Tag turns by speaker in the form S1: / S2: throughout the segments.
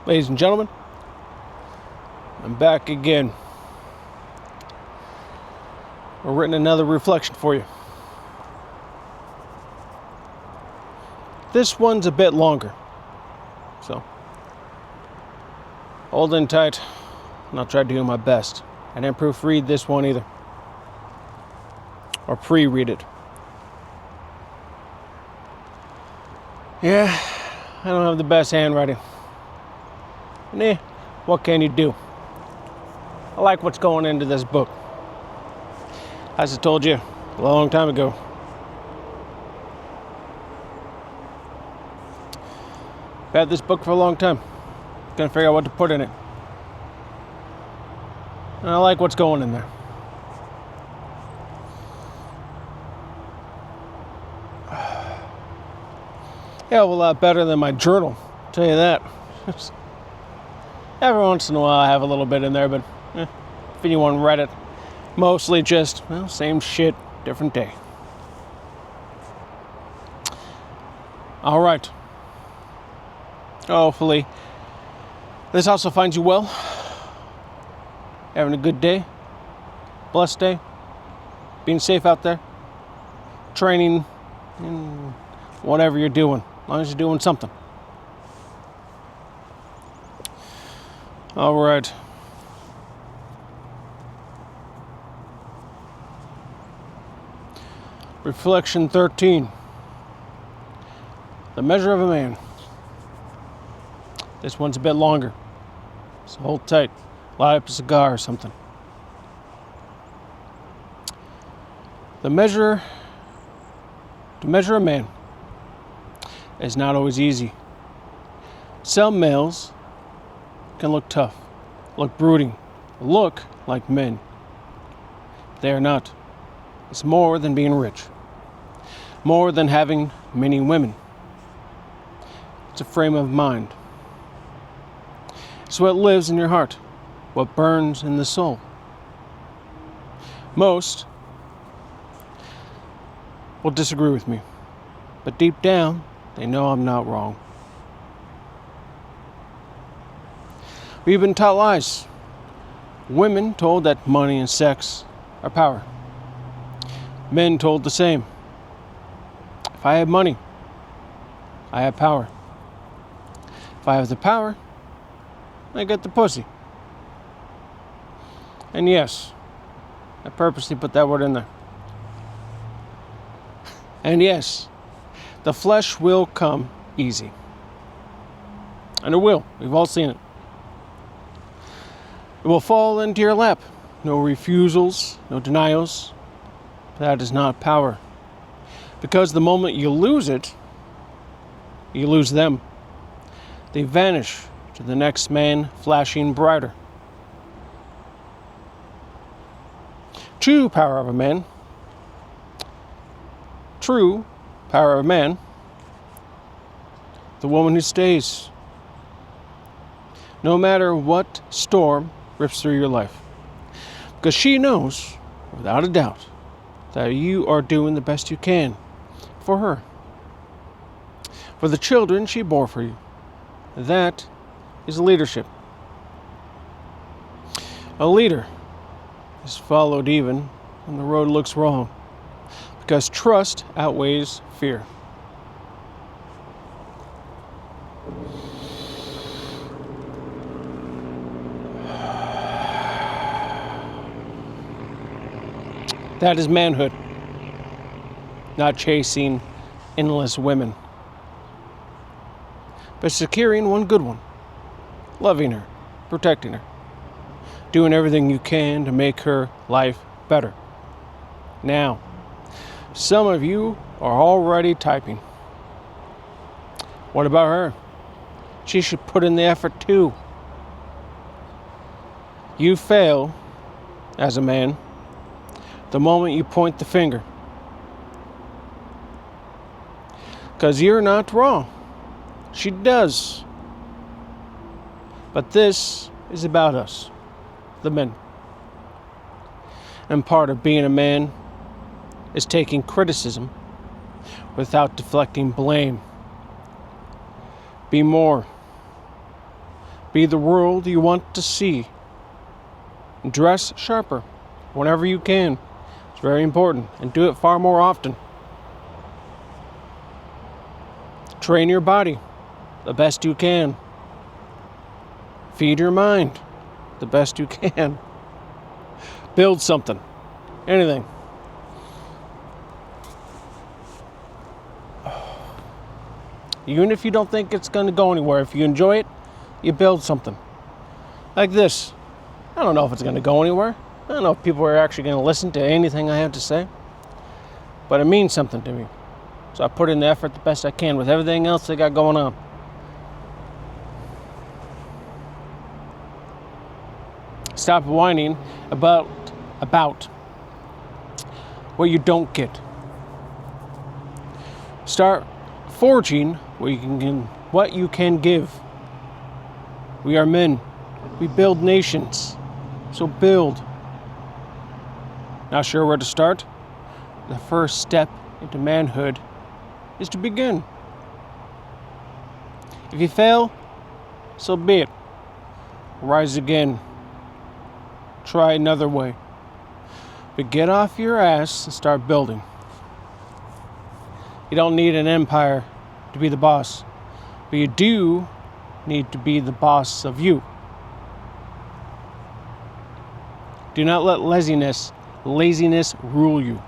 S1: Ladies and gentlemen, I'm back again. I've written another reflection for you. This one's a bit longer, so hold in tight, and I'll try to do my best. I didn't proofread this one either, or pre-read it. Yeah, I don't have the best handwriting. What can you do? I like what's going into this book. As I told you a long time ago, I've had this book for a long time. Couldn't figure out what to put in it. And I like what's going in there. Yeah, a lot better than my journal, I'll tell you that. Every once in a while I have a little bit in there, but if anyone read it, mostly just, same shit, different day. All right. Hopefully, this also finds you well. Having a good day. Blessed day. Being safe out there. Training. Whatever you're doing. As long as you're doing something. All right. Reflection 13. The measure of a man. This one's a bit longer, so hold tight. Light up a cigar or something. To measure a man is not always easy. Some males can look tough, look brooding, look like men. They are not. It's more than being rich, more than having many women. It's a frame of mind. It's what lives in your heart, what burns in the soul. Most will disagree with me, but deep down, they know I'm not wrong. We've been taught lies. Women told that money and sex are power. Men told the same. If I have money, I have power. If I have the power, I get the pussy. And yes, I purposely put that word in there. And yes, the flesh will come easy. And it will. We've all seen it. It will fall into your lap. No refusals, no denials. That is not power. Because the moment you lose it, you lose them. They vanish to the next man flashing brighter. True power of a man. True power of a man. The woman who stays. No matter what storm rips through your life. Because she knows, without a doubt, that you are doing the best you can for her. For the children she bore for you. That is leadership. A leader is followed even when the road looks wrong. Because trust outweighs fear. That is manhood. Not chasing endless women, but securing one good one. Loving her, protecting her. Doing everything you can to make her life better. Now, some of you are already typing. What about her? She should put in the effort too. You fail as a man the moment you point the finger. Because you're not wrong. She does. But this is about us, the men. And part of being a man is taking criticism without deflecting blame. Be more. Be the world you want to see. Dress sharper whenever you can. It's very important, and do it far more often. Train your body the best you can. Feed your mind the best you can. Build something. Anything. Even if you don't think it's going to go anywhere, if you enjoy it, you build something. Like this. I don't know if it's going to go anywhere. I don't know if people are actually going to listen to anything I have to say. But it means something to me. So I put in the effort the best I can with everything else I got going on. Stop whining about what you don't get. Start forging what you can give. We are men. We build nations. So build. Not sure where to start? The first step into manhood is to begin. If you fail, so be it. Rise again. Try another way. But get off your ass and start building. You don't need an empire to be the boss, but you do need to be the boss of you. Do not let laziness rule you.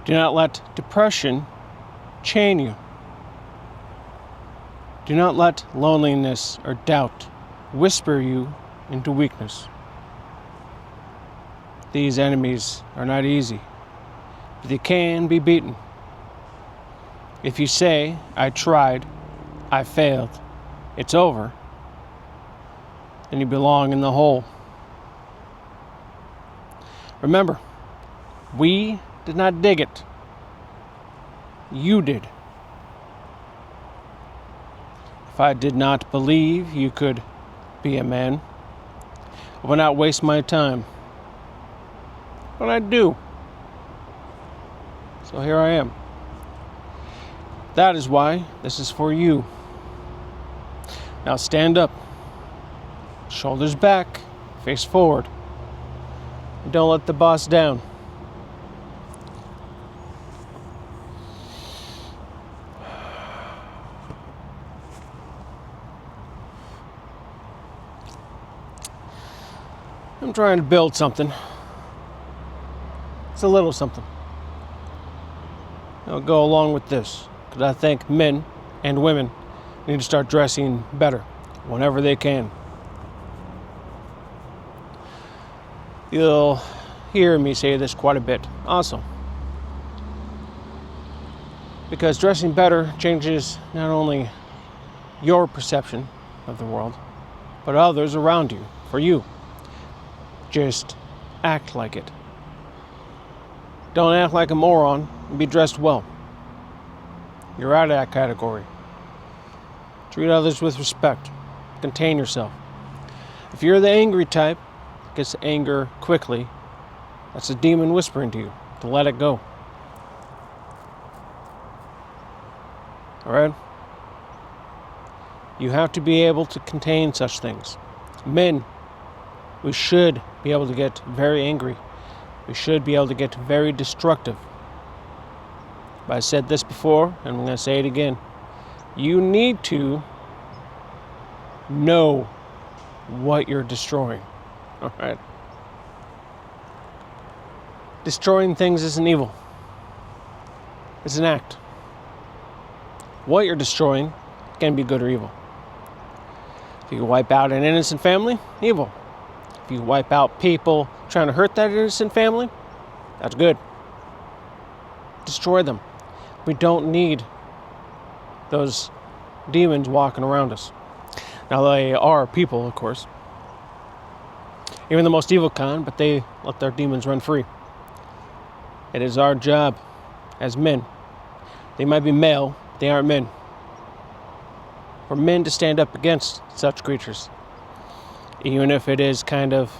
S1: Do not let depression chain you. Do not let loneliness or doubt whisper you into weakness. These enemies are not easy, but they can be beaten. If you say, I tried, I failed, it's over, then you belong in the hole. Remember, we did not dig it. You did. If I did not believe you could be a man, I would not waste my time. But I do. So here I am. That is why this is for you. Now stand up. Shoulders back. Face forward. And don't let the boss down. I'm trying to build something. It's a little something. I'll go along with this, because I think men and women need to start dressing better whenever they can. You'll hear me say this quite a bit. Also, because dressing better changes not only your perception of the world, but others around you, for you. Just act like it. Don't act like a moron and be dressed well. You're out of that category. Treat others with respect. Contain yourself. If you're the angry type, gets anger quickly, that's a demon whispering to you to let it go. Alright? You have to be able to contain such things. Men, we should be able to get very angry. We should be able to get very destructive. But I said this before, and I'm going to say it again. You need to know what you're destroying. All right? Destroying things isn't evil. It's an act. What you're destroying can be good or evil. If you wipe out an innocent family, evil. If you wipe out people trying to hurt that innocent family, that's good. Destroy them. We don't need those demons walking around us. Now, they are people, of course. Even the most evil kind, but they let their demons run free. It is our job as men. They might be male, they aren't men. For men to stand up against such creatures. Even if it is kind of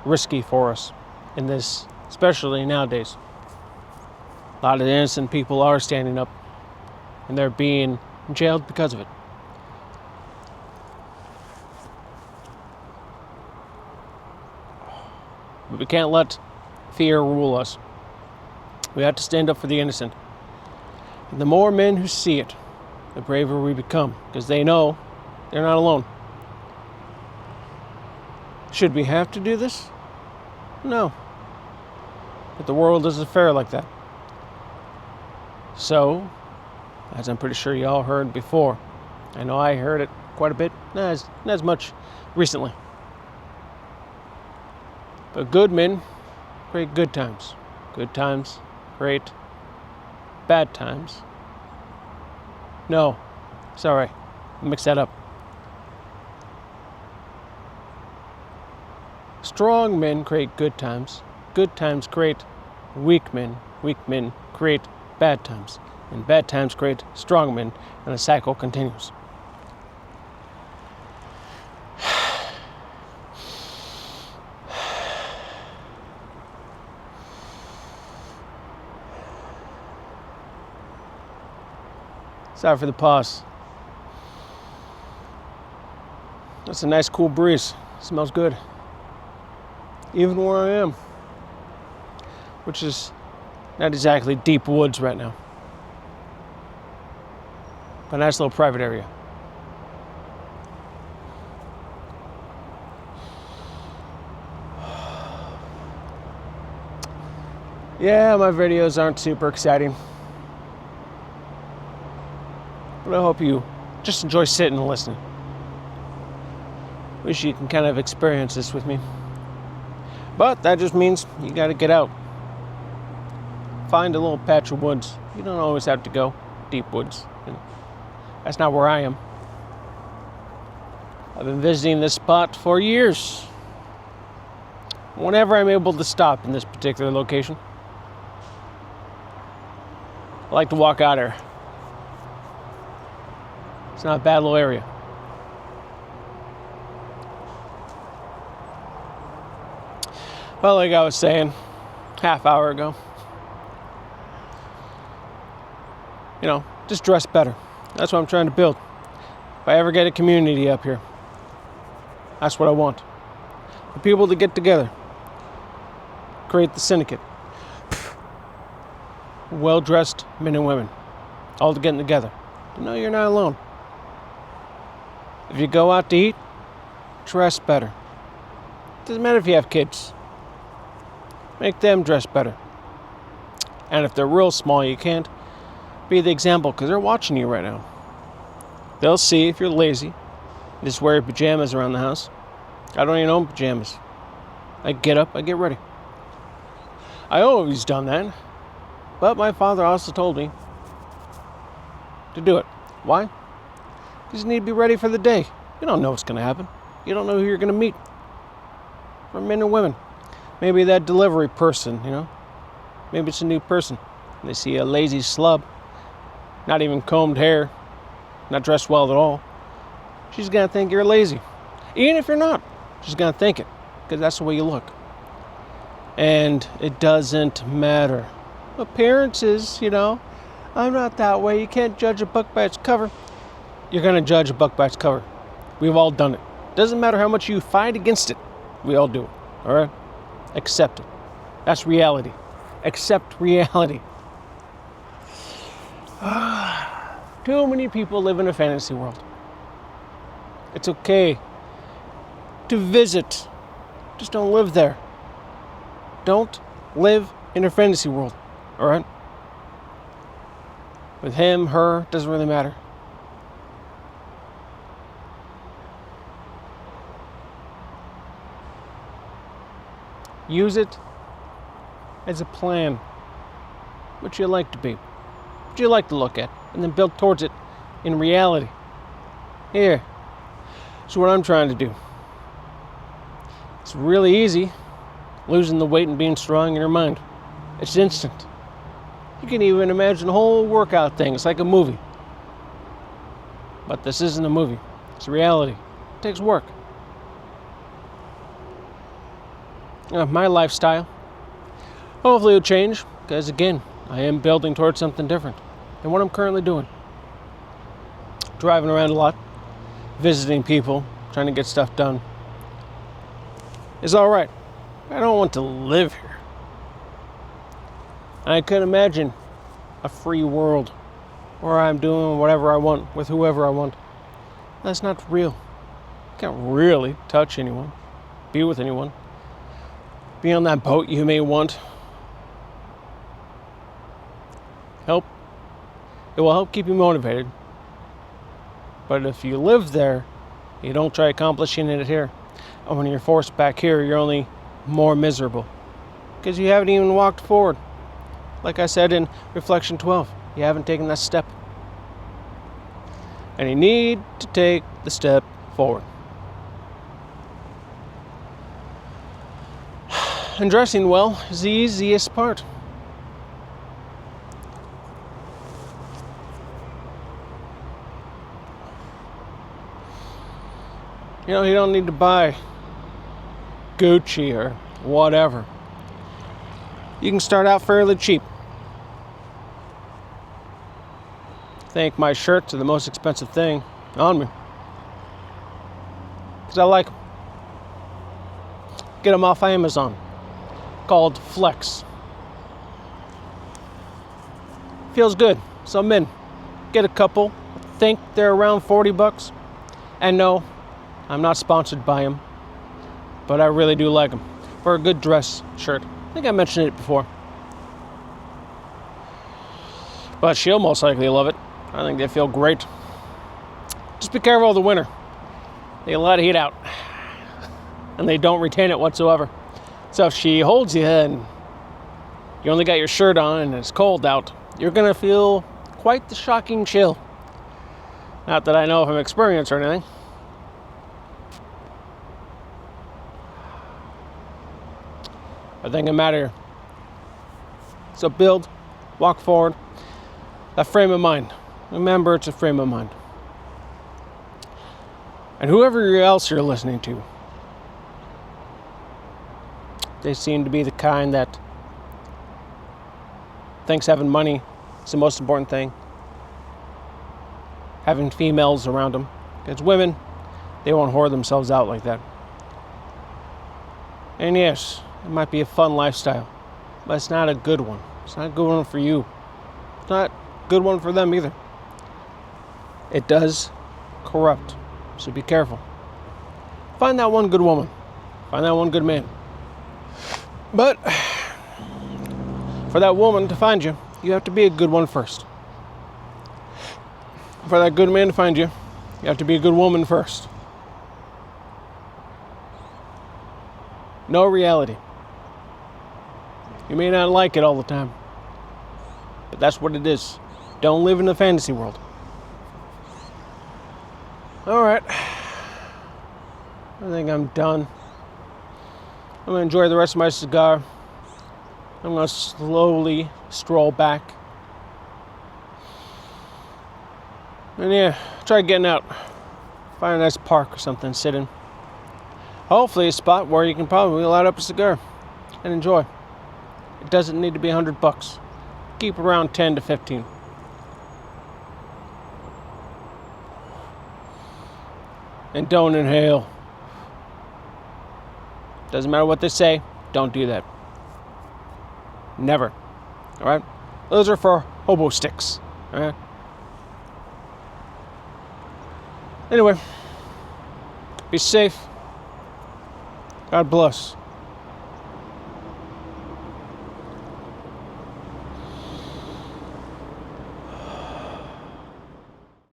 S1: risky for us in this, especially nowadays. A lot of innocent people are standing up and they're being jailed because of it. But we can't let fear rule us. We have to stand up for the innocent. And the more men who see it, the braver we become, because they know they're not alone. Should we have to do this? No. But the world isn't fair like that. So, as I'm pretty sure you all heard before, I know I heard it quite a bit, not as much recently. But good men create good times. Good times create bad times. No, sorry, mix that up. Strong men create good times. Good times create weak men. Weak men create bad times. And bad times create strong men, and the cycle continues. Sorry for the pause. That's a nice cool breeze. Smells good. Even where I am, which is not exactly deep woods right now, but a nice little private area. Yeah, my videos aren't super exciting, but I hope you just enjoy sitting and listening. Wish you can kind of experience this with me. But that just means you got to get out. Find a little patch of woods. You don't always have to go deep woods. That's not where I am. I've been visiting this spot for years. Whenever I'm able to stop in this particular location, I like to walk out here. It's not a bad little area. Well, like I was saying, half hour ago, just dress better. That's what I'm trying to build. If I ever get a community up here, that's what I want. For people to get together, create the syndicate. Well-dressed men and women, all getting together. No, you're not alone. If you go out to eat, dress better. Doesn't matter if you have kids. Make them dress better. And if they're real small, you can't be the example because they're watching you right now. They'll see if you're lazy. Just wear your pajamas around the house. I don't even own pajamas. I get up, I get ready. I always done that. But my father also told me to do it. Why? Because you need to be ready for the day. You don't know what's going to happen. You don't know who you're going to meet. For men or women. Maybe that delivery person, Maybe it's a new person. They see a lazy slub, not even combed hair, not dressed well at all. She's going to think you're lazy. Even if you're not, she's going to think it, because that's the way you look. And it doesn't matter. Appearances, I'm not that way. You can't judge a book by its cover. You're going to judge a book by its cover. We've all done it. Doesn't matter how much you fight against it. We all do it, all right? Accept it. That's reality. Accept reality. Too many people live in a fantasy world. It's okay to visit. Just don't live there. Don't live in a fantasy world, all right? With him, her, doesn't really matter. Use it as a plan, what you like to be, what you like to look at, and then build towards it in reality. Here, that's what I'm trying to do. It's really easy, losing the weight and being strong in your mind. It's instant. You can even imagine the whole workout thing. It's like a movie. But this isn't a movie. It's reality. It takes work. My lifestyle, hopefully it'll change, because again, I am building towards something different than what I'm currently doing. Driving around a lot, visiting people, trying to get stuff done is all right. I don't want to live here. I could imagine a free world where I'm doing whatever I want with whoever I want. That's not real. I can't really touch anyone, be with anyone, be on that boat you may want. It will help keep you motivated. But if you live there, you don't try accomplishing it here. And when you're forced back here, you're only more miserable. Because you haven't even walked forward. Like I said in Reflection 12, you haven't taken that step. And you need to take the step forward. And dressing well is the easiest part. You know, you don't need to buy Gucci or whatever. You can start out fairly cheap. I think my shirts are the most expensive thing on me. Because I like them. Get them off Amazon. Called Flex. Feels good. So I'm in. Get a couple. Think they're around $40. And no, I'm not sponsored by them, but I really do like them for a good dress shirt. I think I mentioned it before. But she'll most likely love it. I think they feel great. Just be careful of the winter. They get a lot of heat out, and they don't retain it whatsoever. So if she holds you and you only got your shirt on and it's cold out, you're going to feel quite the shocking chill. Not that I know from experience or anything. I think it matters. So build, walk forward, that frame of mind. Remember, it's a frame of mind. And whoever else you're listening to, they seem to be the kind that thinks having money is the most important thing. Having females around them. Because women, they won't whore themselves out like that. And yes, it might be a fun lifestyle, but it's not a good one. It's not a good one for you. It's not a good one for them either. It does corrupt, so be careful. Find that one good woman. Find that one good man. But for that woman to find you, you have to be a good one first. For that good man to find you, you have to be a good woman first. No reality. You may not like it all the time, but that's what it is. Don't live in the fantasy world. Alright. I think I'm done. I'm going to enjoy the rest of my cigar. I'm going to slowly stroll back. And yeah, try getting out. Find a nice park or something, sit in. Hopefully a spot where you can probably light up a cigar and enjoy. It doesn't need to be $100. Keep around 10 to 15. And don't inhale. Doesn't matter what they say, don't do that. Never. Alright? Those are for hobo sticks. Alright? Anyway, be safe. God bless.